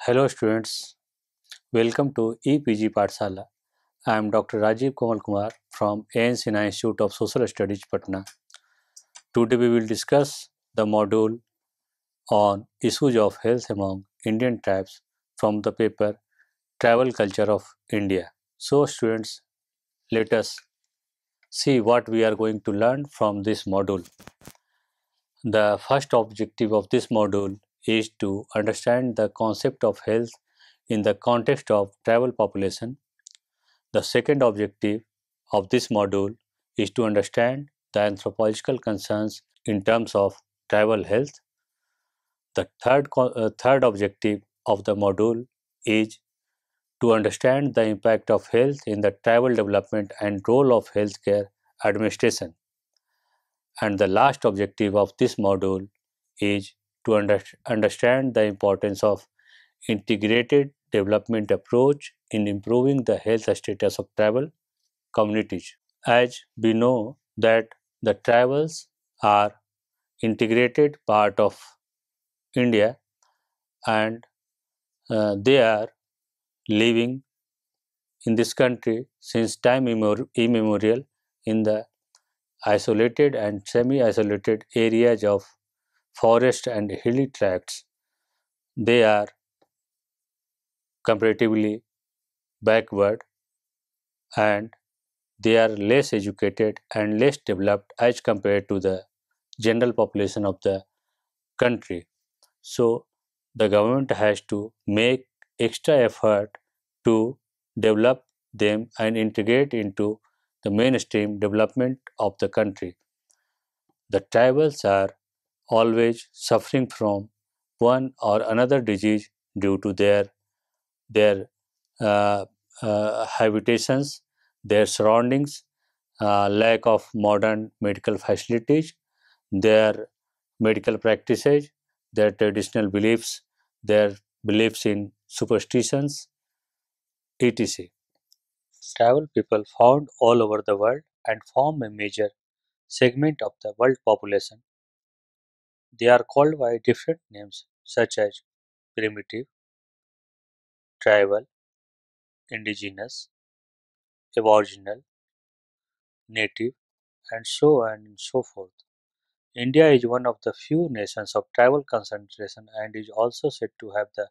Hello students, welcome to EPG Pathshala. I am Dr. Rajiv Komal Kumar from ANCNI Institute of Social Studies, Patna. Today we will discuss the module on issues of health among Indian tribes from the paper Travel Culture of India. So students, let us see what we are going to learn from this module. The first objective of this module is to understand the concept of health in the context of tribal population. The second objective of this module is to understand the anthropological concerns in terms of tribal health. The third objective of the module is to understand the impact of health in the tribal development and role of healthcare administration. And the last objective of this module is to understand the importance of integrated development approach in improving the health status of tribal communities. As we know that the tribals are integrated part of India and they are living in this country since time immemorial in the isolated and semi-isolated areas of forest and hilly tracts. They are comparatively backward and they are less educated and less developed as compared to the general population of the country. So the government has to make extra effort to develop them and integrate into the mainstream development of the country. The tribals are always suffering from one or another disease due to their uh, habitations, their surroundings, lack of modern medical facilities, their medical practices, their traditional beliefs, their beliefs in superstitions, etc. Tribal people found all over the world and form a major segment of the world population. They are called by different names such as primitive, tribal, indigenous, aboriginal, native, and so on and so forth. India is one of the few nations of tribal concentration and is also said to have the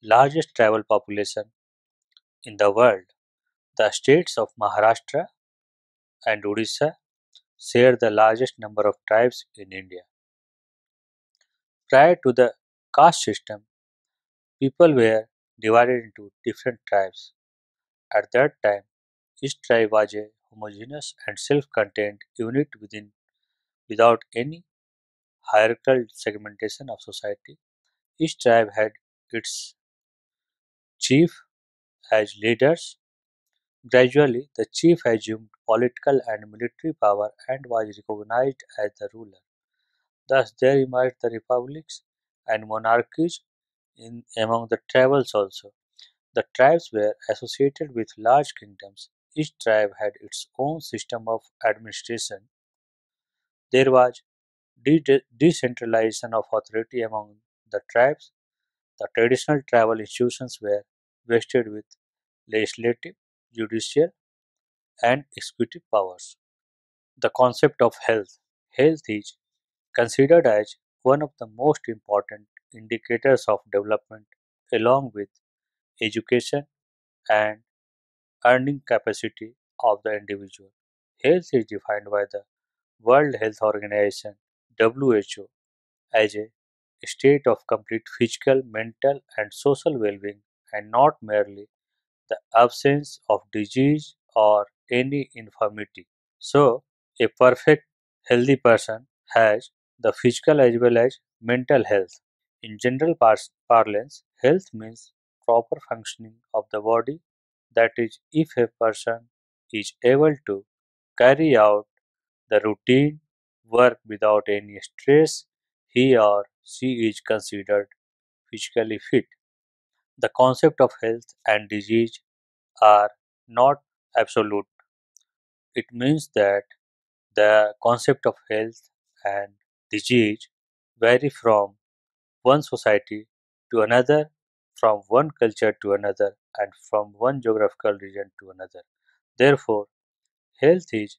largest tribal population in the world. The states of Maharashtra and Odisha share the largest number of tribes in India. Prior to the caste system, people were divided into different tribes. At that time, each tribe was a homogeneous and self-contained unit without any hierarchical segmentation of society. Each tribe had its chief as leaders. Gradually, the chief assumed political and military power and was recognized as the ruler. Thus, there emerged the republics and monarchies among the tribes also. The tribes were associated with large kingdoms. Each tribe had its own system of administration. There was decentralization of authority among the tribes. The traditional tribal institutions were vested with legislative, judicial, and executive powers. The concept of health. Health is considered as one of the most important indicators of development along with education and earning capacity of the individual. Health is defined by the World Health Organization (WHO) as a state of complete physical, mental, and social well-being, and not merely the absence of disease or any infirmity. So, a perfect healthy person has the physical as well as mental health. In general parlance, health means proper functioning of the body. That is, if a person is able to carry out the routine work without any stress, he or she is considered physically fit. The concept of health and disease are not absolute. It means that the concept of health and disease vary from one society to another, from one culture to another and from one geographical region to another. Therefore, health is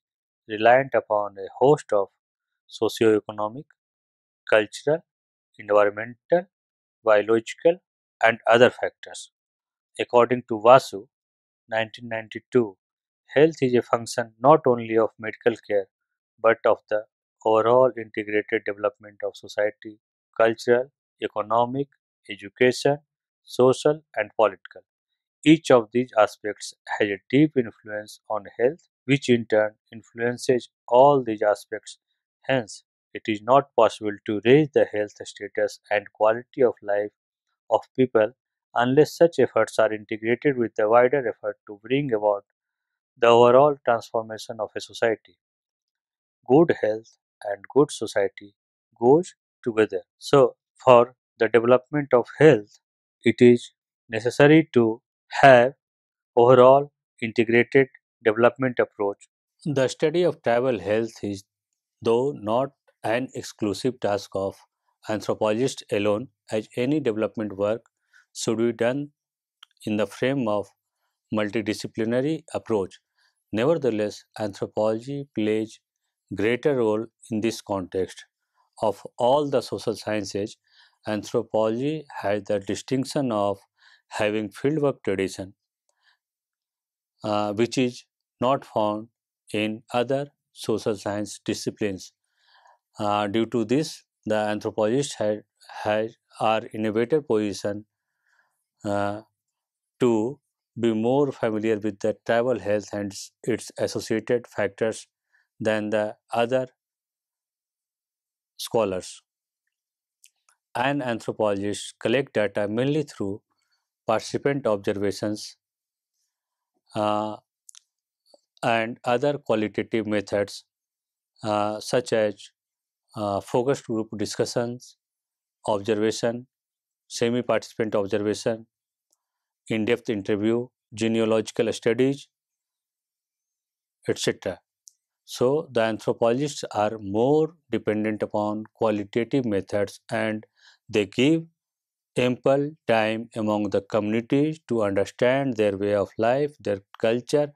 reliant upon a host of socio-economic, cultural, environmental, biological, and other factors. According to Vasu, 1992, health is a function not only of medical care but of the overall integrated development of society, cultural, economic, education, social, and political. Each of these aspects has a deep influence on health, which in turn influences all these aspects. Hence, it is not possible to raise the health status and quality of life of people unless such efforts are integrated with the wider effort to bring about the overall transformation of a society. Good health and good society goes together. So, for the development of health, it is necessary to have overall integrated development approach. The study of tribal health is, though not an exclusive task of anthropologists alone, as any development work should be done in the frame of multidisciplinary approach. Nevertheless, anthropology plays greater role in this context. Of all the social sciences, anthropology has the distinction of having fieldwork tradition, which is not found in other social science disciplines. Due to this, the anthropologists are in a better position uh, to be more familiar with the tribal health and its associated factors than the other scholars. An anthropologist collect data mainly through participant observations uh, and other qualitative methods such as focused group discussions, observation, semi-participant observation, in-depth interview, genealogical studies, etc. So, the anthropologists are more dependent upon qualitative methods and they give ample time among the communities to understand their way of life, their culture.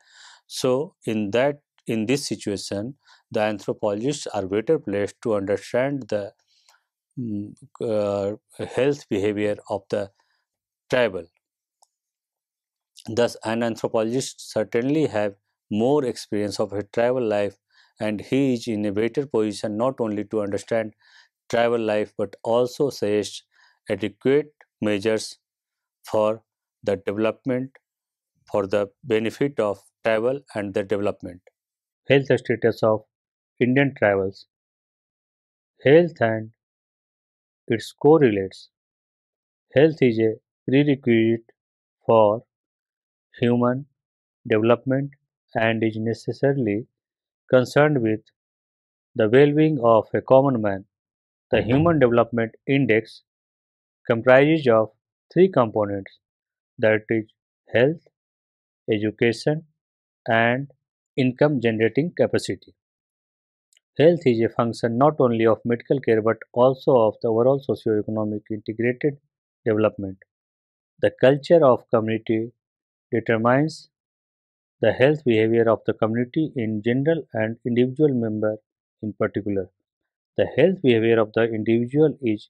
So, in this situation, the anthropologists are better placed to understand the mm, health behavior of the tribal. Thus, an anthropologist certainly have more experience of a tribal life and he is in a better position not only to understand tribal life but also suggest adequate measures for the development for the benefit of travel and the development. Health status of Indian tribals. Health and its correlates. Health is a prerequisite for human development and is necessarily concerned with the well-being of a common man. The Human Development Index comprises of three components, that is health, education, and income generating capacity. Health is a function not only of medical care but also of the overall socio-economic integrated development. The culture of community determines the health behavior of the community in general and individual member in particular. The health behavior of the individual is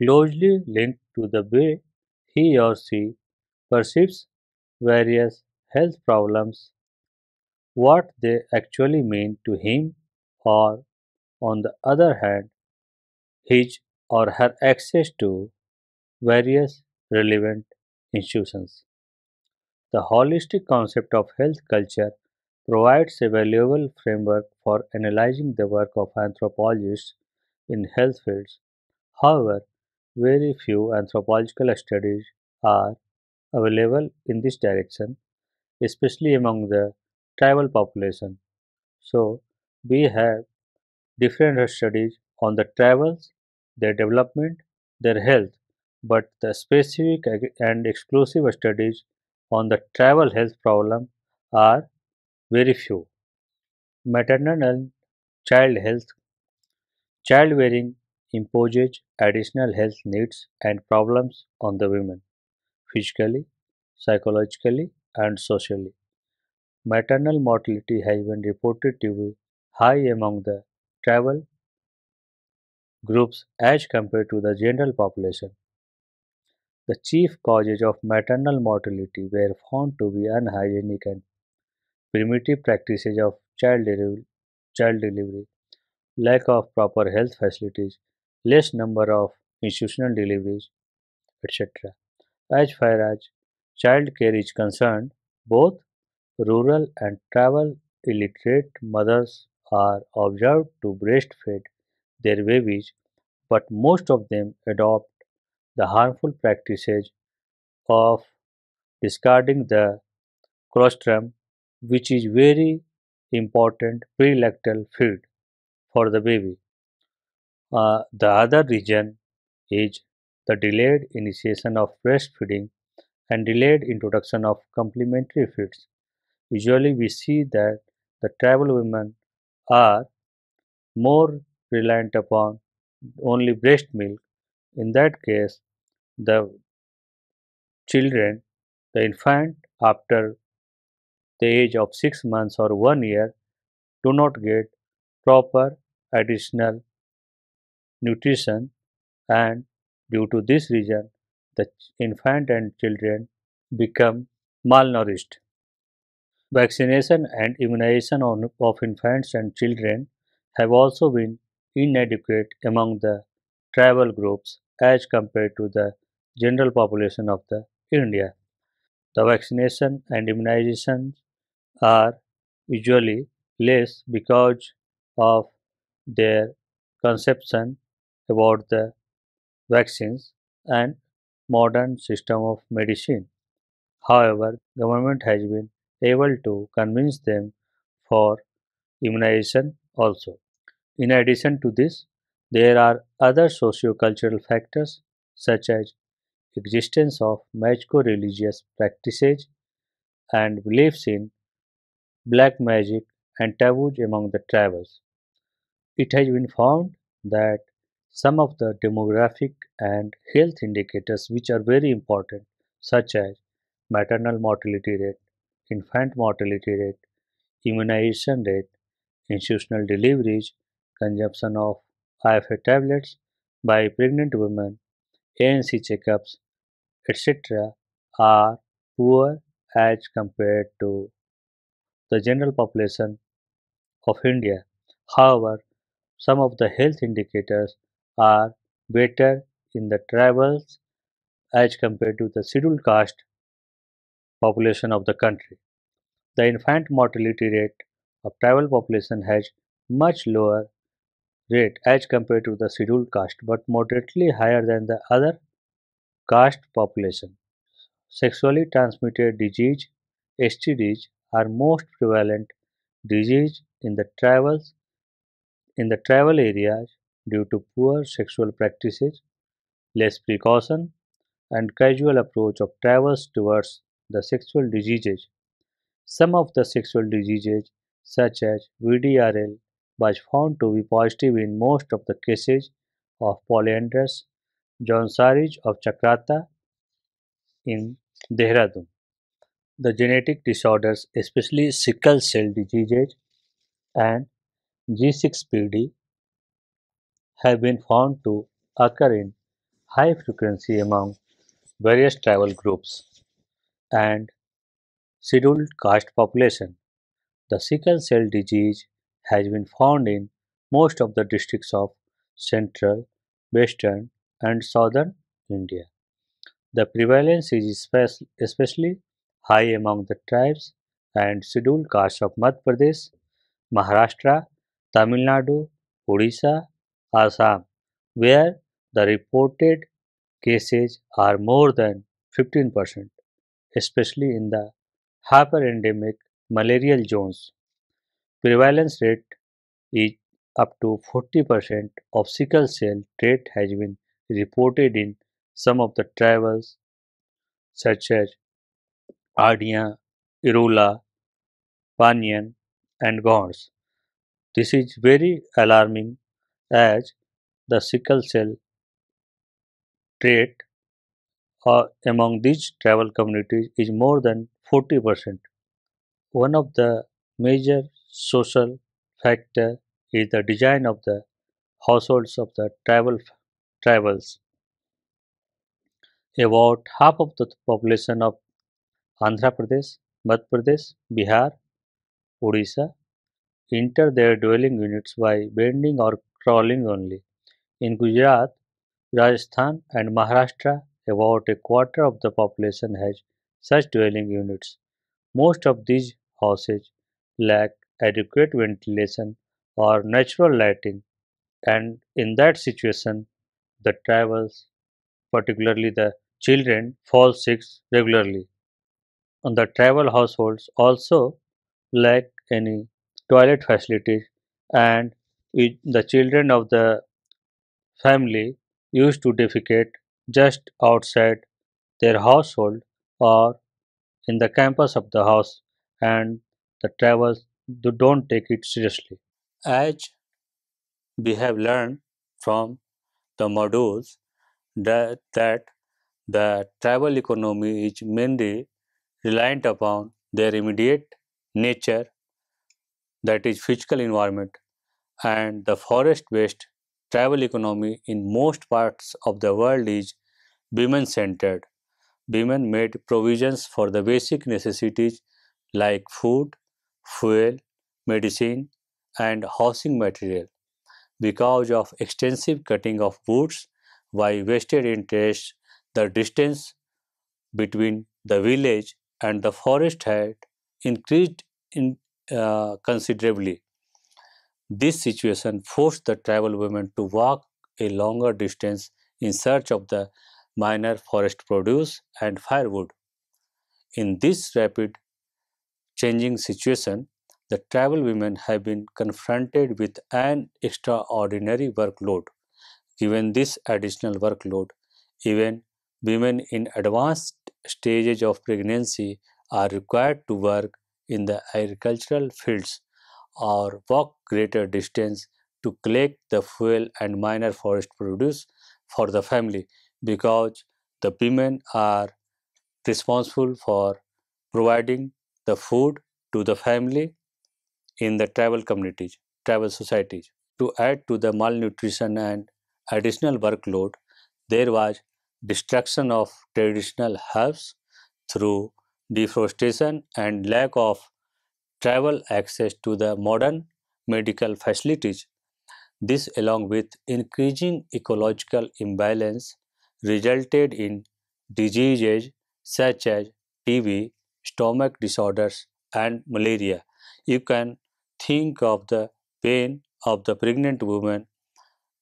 closely linked to the way he or she perceives various health problems, what they actually mean to him, or on the other hand, his or her access to various relevant institutions. The holistic concept of health culture provides a valuable framework for analyzing the work of anthropologists in health fields. However, very few anthropological studies are available in this direction, especially among the tribal population. So, we have different studies on the tribals, their development, their health, but the specific and exclusive studies on the tribal health problem are very few. Maternal and child health. Childbearing imposes additional health needs and problems on the women. physically, psychologically, and socially. Maternal mortality has been reported to be high among the tribal groups as compared to the general population. The chief causes of maternal mortality were found to be unhygienic and primitive practices of child delivery, lack of proper health facilities, less number of institutional deliveries, etc. As far as child care is concerned, both rural and tribal illiterate mothers are observed to breastfeed their babies, but most of them adopt the harmful practices of discarding the colostrum, which is very important prelactal feed for the baby. The other reason is the delayed initiation of breastfeeding and delayed introduction of complementary feeds. Usually, we see that the tribal women are more reliant upon only breast milk. In that case, the children, the infant, after the age of 6 months or 1 year, do not get proper additional nutrition, and due to this reason, the infant and children become malnourished. Vaccination and immunization of infants and children have also been inadequate among the tribal groups as compared to the general population of the India. The vaccination and immunization are usually less because of their conception about the vaccines and modern system of medicine. However, government has been able to convince them for immunization also. In addition to this, there are other socio-cultural factors such as existence of magico-religious practices and beliefs in black magic and taboos among the tribals. It has been found that some of the demographic and health indicators which are very important, such as maternal mortality rate, infant mortality rate, immunization rate, institutional deliveries, consumption of IFA tablets by pregnant women, ANC checkups, etc., are poor as compared to the general population of India. However, some of the health indicators are better in the tribals as compared to the scheduled caste population of the country. The infant mortality rate of tribal population has much lower rate as compared to the scheduled caste but moderately higher than the other caste population. Sexually transmitted disease (STDs) are most prevalent disease in the tribal areas due to poor sexual practices, less precaution, and casual approach of tribals towards the sexual diseases. Some of the sexual diseases, such as VDRL, was found to be positive in most of the cases of polyandrous Johnsari's of Chakrata in Dehradun. The genetic disorders, especially sickle cell diseases and G6PD, have been found to occur in high frequency among various tribal groups and scheduled caste population. The sickle cell disease has been found in most of the districts of central, western, and southern India. The prevalence is especially high among the tribes and scheduled castes of Madhya Pradesh, Maharashtra, Tamil Nadu, Odisha, Assam, where the reported cases are more than 15%, especially in the hyperendemic malarial zones. Prevalence rate is up to 40% of sickle cell trait has been reported in some of the tribals such as Ardia, Irula, Panyan, and Gonds. This is very alarming as the sickle cell trait among these travel communities is more than 40%. One of the major social factor is the design of the households of the travels. About half of the population of Andhra Pradesh, Madhya Pradesh, Bihar, Odisha enter their dwelling units by bending or crawling only. In Gujarat, Rajasthan, and Maharashtra, about a quarter of the population has such dwelling units. Most of these houses lack adequate ventilation or natural lighting, and in that situation, the travels, particularly the children, fall sick regularly. And the travel households also lack any toilet facilities, and the children of the family used to defecate just outside their household or in the campus of the house, and the travels don't take it seriously. As we have learned from the modules that the travel economy is mainly reliant upon their immediate nature, that is physical environment, and the forest based travel economy in most parts of the world is women centered. Women made provisions for the basic necessities like food, fuel, medicine, and housing material. Because of extensive cutting of woods by vested interests, the distance between the village and the forest had increased considerably. This situation forced the tribal women to walk a longer distance in search of the minor forest produce and firewood. In this rapid changing situation, the tribal women have been confronted with an extraordinary workload. Given this additional workload, even women in advanced stages of pregnancy are required to work in the agricultural fields or walk greater distance to collect the fuel and minor forest produce for the family, because the women are responsible for providing the food to the family in the tribal communities, tribal societies. To add to the malnutrition and additional workload, there was destruction of traditional herbs through deforestation and lack of travel access to the modern medical facilities. This, along with increasing ecological imbalance, resulted in diseases such as TB, stomach disorders, and malaria. You can think of the pain of the pregnant woman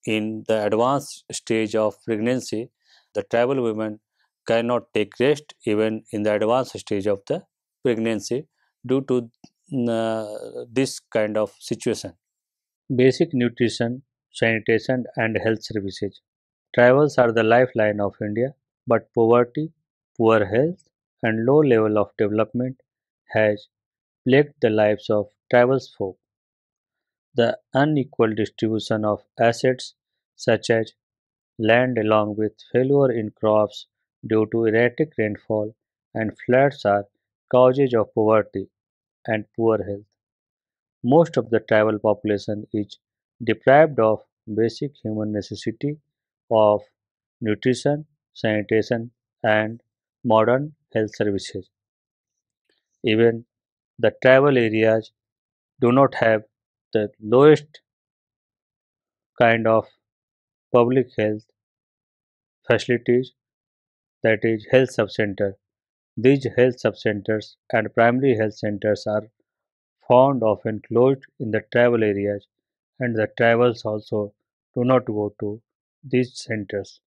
in the advanced stage of pregnancy. The tribal women cannot take rest even in the advanced stage of the pregnancy due to this kind of situation. Basic nutrition, sanitation, and health services. Tribals are the lifeline of India, but poverty, poor health, and low level of development has plagued the lives of tribals folk. The unequal distribution of assets, such as land, along with failure in crops due to erratic rainfall and floods, are causes of poverty and poor health. Most of the tribal population is deprived of basic human necessity of nutrition, sanitation, and modern health services. Even the tribal areas do not have the lowest kind of public health facilities, that is health subcenter. These health subcenters and primary health centers are found often closed in the tribal areas, and the tribals also do not go to these centers.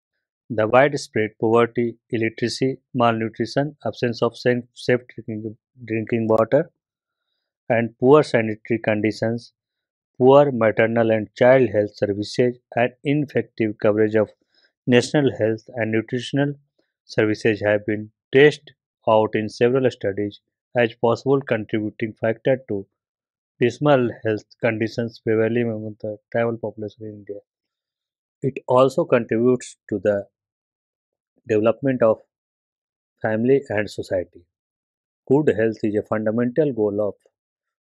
The widespread poverty, illiteracy, malnutrition, absence of safe drinking water, and poor sanitary conditions, poor maternal and child health services, and ineffective coverage of national health and nutritional services have been traced out in several studies as possible contributing factor to dismal health conditions prevailing among the tribal population in India. It also contributes to the development of family, and society. Good health is a fundamental goal of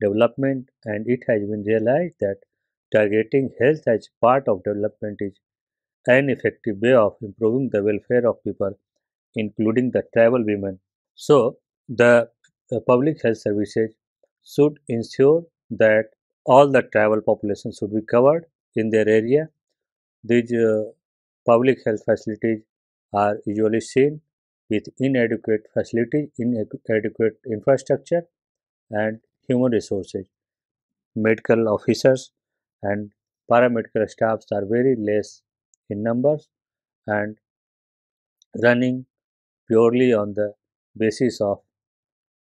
development, and it has been realized that targeting health as part of development is an effective way of improving the welfare of people, including the tribal women. So, the public health services should ensure that all the tribal population should be covered in their area. These public health facilities are usually seen with inadequate facilities, inadequate infrastructure, and human resources. Medical officers and paramedical staffs are very less in numbers and running purely on the basis of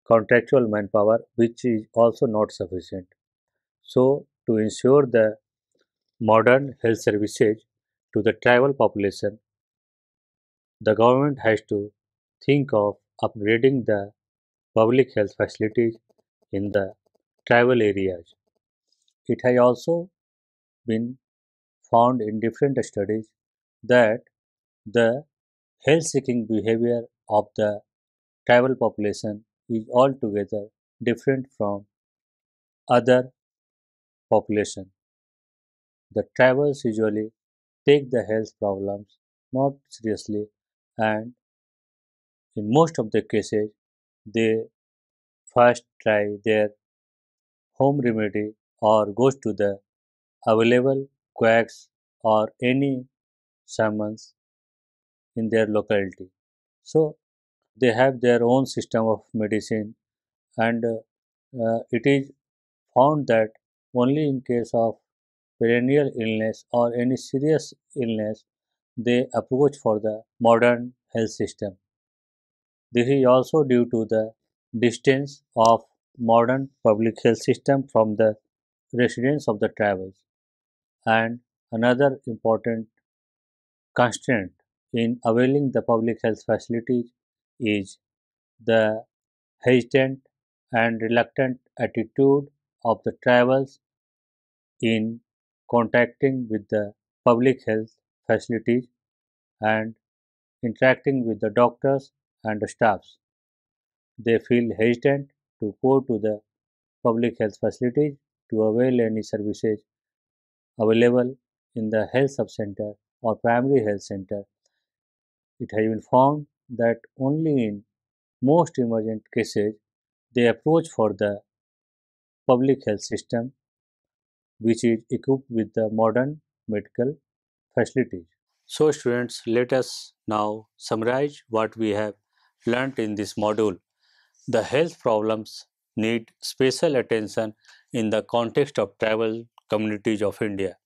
contractual manpower, which is also not sufficient. So, to ensure the modern health services to the tribal population, the government has to think of upgrading the public health facilities in the tribal areas. It has also been found in different studies that the health seeking behavior of the tribal population is altogether different from other population. The tribals usually take the health problems not seriously, and in most of the cases they first try their home remedy or goes to the available quacks or any shamans in their locality. So they have their own system of medicine, and it is found that only in case of perennial illness or any serious illness they approach for the modern health system. This is also due to the distance of modern public health system from the residents of the tribals. And another important constraint in availing the public health facilities is the hesitant and reluctant attitude of the tribals in contacting with the public health facilities and interacting with the doctors and the staffs. They feel hesitant to go to the public health facilities to avail any services available in the health subcenter or primary health center. It has been found that only in most emergent cases they approach for the public health system, which is equipped with the modern medical facilities. So students, let us now summarize what we have learnt in this module. The health problems need special attention in the context of tribal communities of India.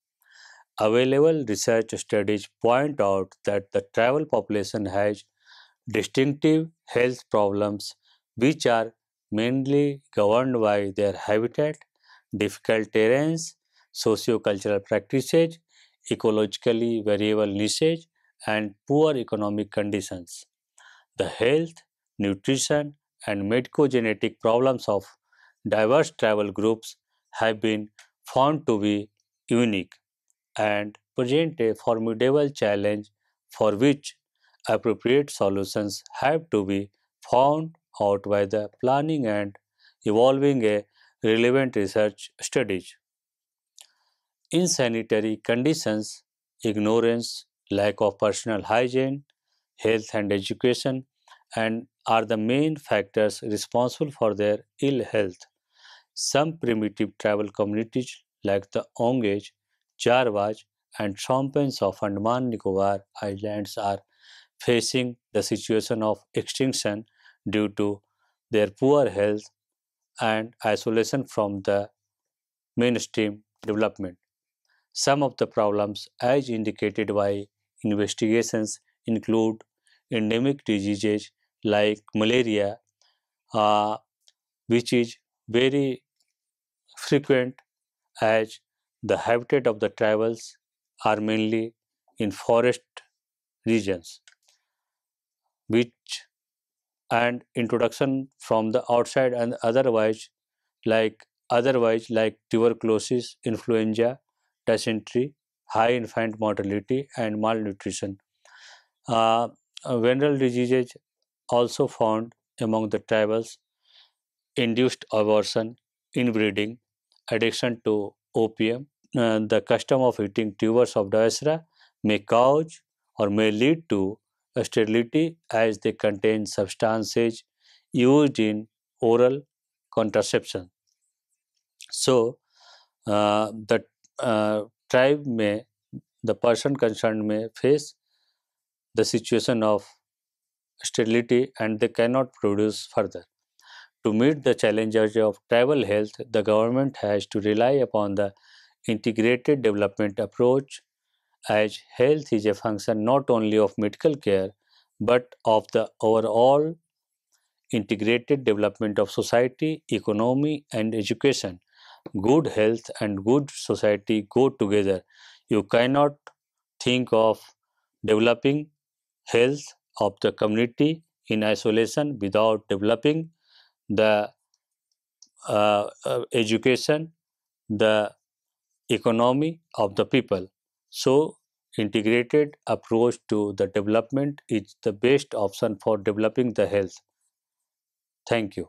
Available research studies point out that the tribal population has distinctive health problems which are mainly governed by their habitat, difficult terrains, socio-cultural practices, ecologically variable niches, and poor economic conditions. The health, nutrition, and medico-genetic problems of diverse tribal groups have been found to be unique and present a formidable challenge for which appropriate solutions have to be found out by the planning and evolving a relevant research studies. Insanitary conditions, ignorance, lack of personal hygiene, health and education, and are the main factors responsible for their ill health. Some primitive tribal communities like the Ongej, Charwaj, and Chompens of Andaman Nicobar Islands are facing the situation of extinction due to their poor health and isolation from the mainstream development. Some of the problems, as indicated by investigations, include endemic diseases like malaria, uh, which is very frequent as the habitat of the tribals are mainly in forest regions, which and introduction from the outside and otherwise like tuberculosis, influenza, dysentery, high infant mortality, and malnutrition. Uh, Venereal diseases also found among the tribals. Induced abortion, inbreeding, addiction to opium, the custom of eating tubers of Diosera may cause or may lead to sterility as they contain substances used in oral contraception. So, the tribe may, the person concerned may face the situation of sterility and they cannot produce further. To meet the challenges of tribal health, the government has to rely upon the integrated development approach, as health is a function not only of medical care but of the overall integrated development of society, economy, and education. Good health and good society go together. You cannot think of developing health of the community in isolation without developing the education, the economy of the people. So, integrated approach to the development is the best option for developing the health. Thank you.